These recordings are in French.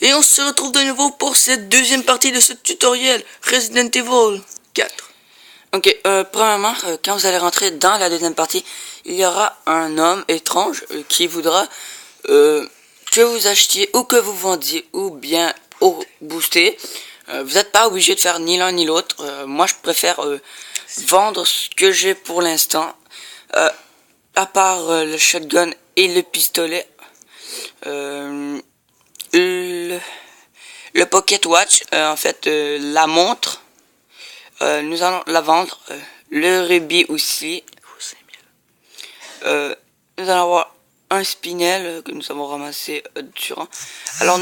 Et on se retrouve de nouveau pour cette deuxième partie de ce tutoriel Resident Evil 4. Ok, premièrement, quand vous allez rentrer dans la deuxième partie, il y aura un homme étrange qui voudra que vous achetiez ou que vous vendiez ou bien au booster. Vous n'êtes pas obligé de faire ni l'un ni l'autre. Moi, je préfère vendre ce que j'ai pour l'instant, à part le shotgun et le pistolet. Le Pocket Watch, en fait, la montre, nous allons la vendre. Le rubis aussi. Nous allons avoir un spinel que nous avons ramassé durant. Alors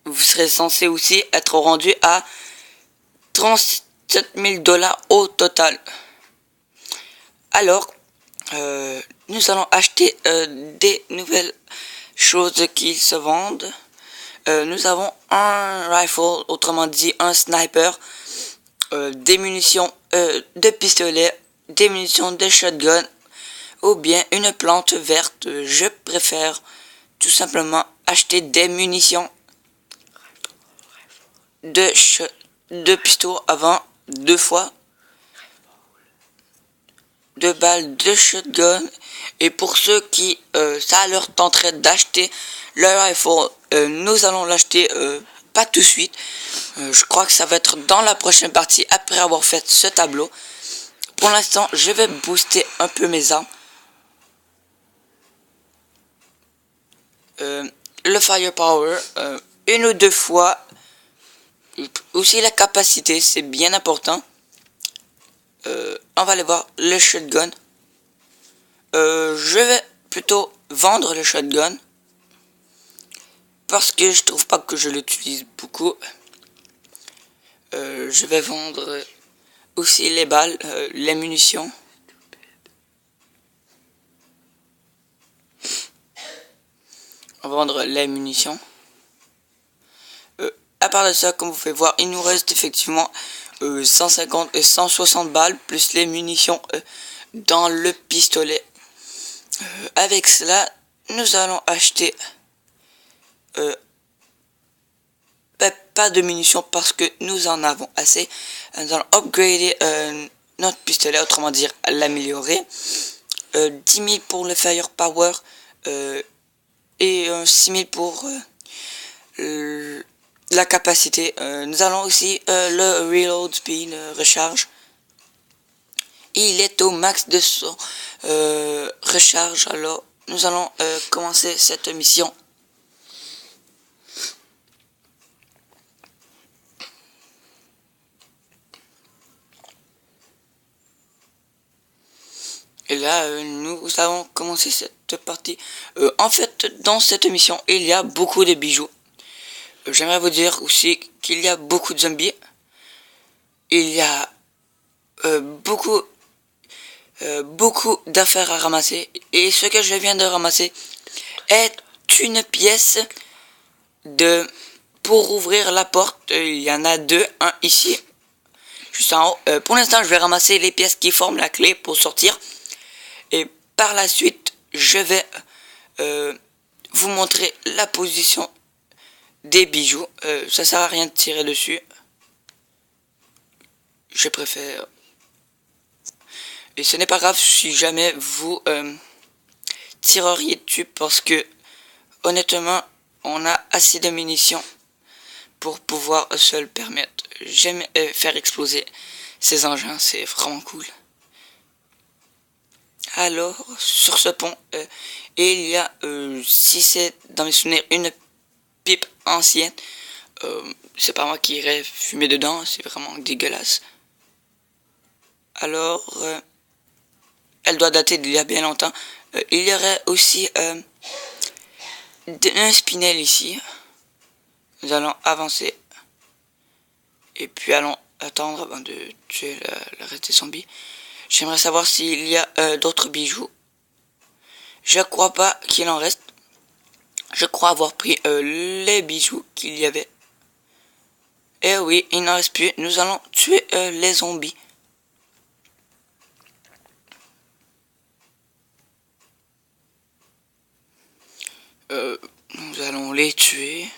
vous serez censé aussi être rendu à 37 000 $ au total. Alors, nous allons acheter des nouvelles choses qui se vendent. Nous avons un rifle, autrement dit un sniper, des munitions de pistolet, des munitions de shotgun, ou bien une plante verte. Je préfère tout simplement acheter des munitions de pistolet avant 2 fois, 2 balles de shotgun. Et pour ceux qui ça leur tenterait d'acheter le rifle, nous allons l'acheter pas tout de suite. Je crois que ça va être dans la prochaine partie après avoir fait ce tableau. Pour l'instant, je vais booster un peu mes armes. Le firepower, une ou deux fois. Aussi la capacité, c'est bien important. On va aller voir le shotgun. Je vais plutôt vendre le shotgun parce que je trouve pas que je l'utilise beaucoup. Je vais vendre aussi les balles, les munitions. On va vendre les munitions. À part de ça, comme vous pouvez voir, il nous reste effectivement 150 et 160 balles plus les munitions dans le pistolet. Avec cela, nous allons acheter pas de munitions parce que nous en avons assez. Nous allons upgrader notre pistolet, autrement dire l'améliorer. 10 000 pour le firepower et 6 000 pour la capacité. Nous allons aussi le reload speed, recharge. Il est au max de son recharge. Alors nous allons commencer cette mission. Et là, nous allons commencer cette partie. En fait, dans cette mission, il y a beaucoup de bijoux. J'aimerais vous dire aussi qu'il y a beaucoup de zombies. Il y a beaucoup d'affaires à ramasser. Et ce que je viens de ramasser est une pièce pour ouvrir la porte. Il y en a deux, un ici, juste en haut. Pour l'instant, je vais ramasser les pièces qui forment la clé pour sortir. Et par la suite, je vais vous montrer la position des bijoux. Ça sert à rien de tirer dessus. Je préfère. Et ce n'est pas grave si jamais vous tireriez dessus parce que honnêtement, on a assez de munitions pour pouvoir se le permettre. J'aime faire exploser ces engins, c'est vraiment cool. Alors, sur ce pont, il y a, si c'est dans mes souvenirs, une pipe ancienne. C'est pas moi qui irais fumer dedans, c'est vraiment dégueulasse. Alors, elle doit dater d'il y a bien longtemps. Il y aurait aussi un spinel ici. Nous allons avancer. Et puis allons attendre avant de tuer le reste des zombies. J'aimerais savoir s'il y a d'autres bijoux. Je crois pas qu'il en reste. Je crois avoir pris les bijoux qu'il y avait. Et oui, il n'en reste plus. Nous allons tuer les zombies. Nous allons les tuer.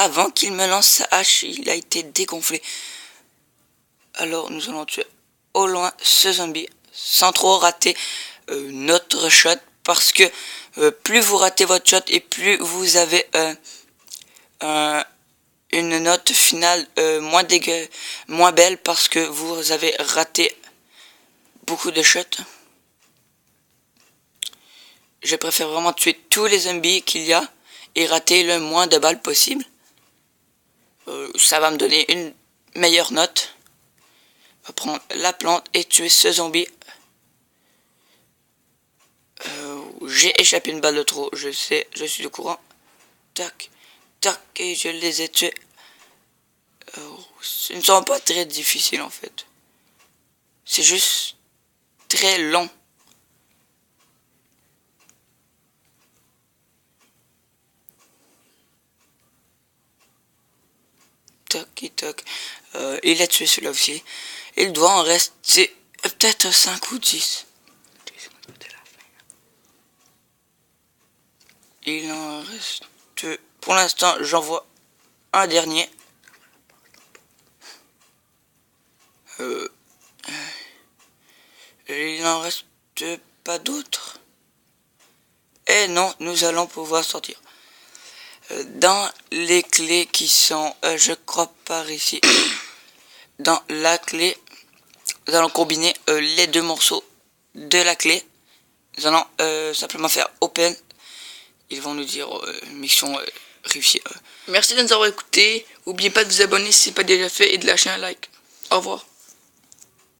avant qu'il me lance sa hache, il a été dégonflé. Alors nous allons tuer au loin ce zombie sans trop rater notre shot, parce que plus vous ratez votre shot et plus vous avez une note finale moins belle, parce que vous avez raté beaucoup de shots. Je préfère vraiment tuer tous les zombies qu'il y a et rater le moins de balles possible. Ça va me donner une meilleure note. On va prendre la plante et tuer ce zombie. J'ai échappé une balle de trop, je sais, je suis au courant. Tac, tac, et je les ai tués. Ce ne sont pas très difficiles en fait. C'est juste très long. Toc et toc. Il a tué celui-là aussi. Il doit en rester peut-être 5 ou 10. Il en reste... Pour l'instant, j'en vois un dernier. Il n'en reste pas d'autres. Et non, nous allons pouvoir sortir. Dans les clés qui sont, je crois, par ici. Dans la clé, nous allons combiner les deux morceaux de la clé. Nous allons simplement faire open. Ils vont nous dire mission réussie. Merci de nous avoir écoutés. N'oubliez pas de vous abonner si ce n'est pas déjà fait et de lâcher un like. Au revoir.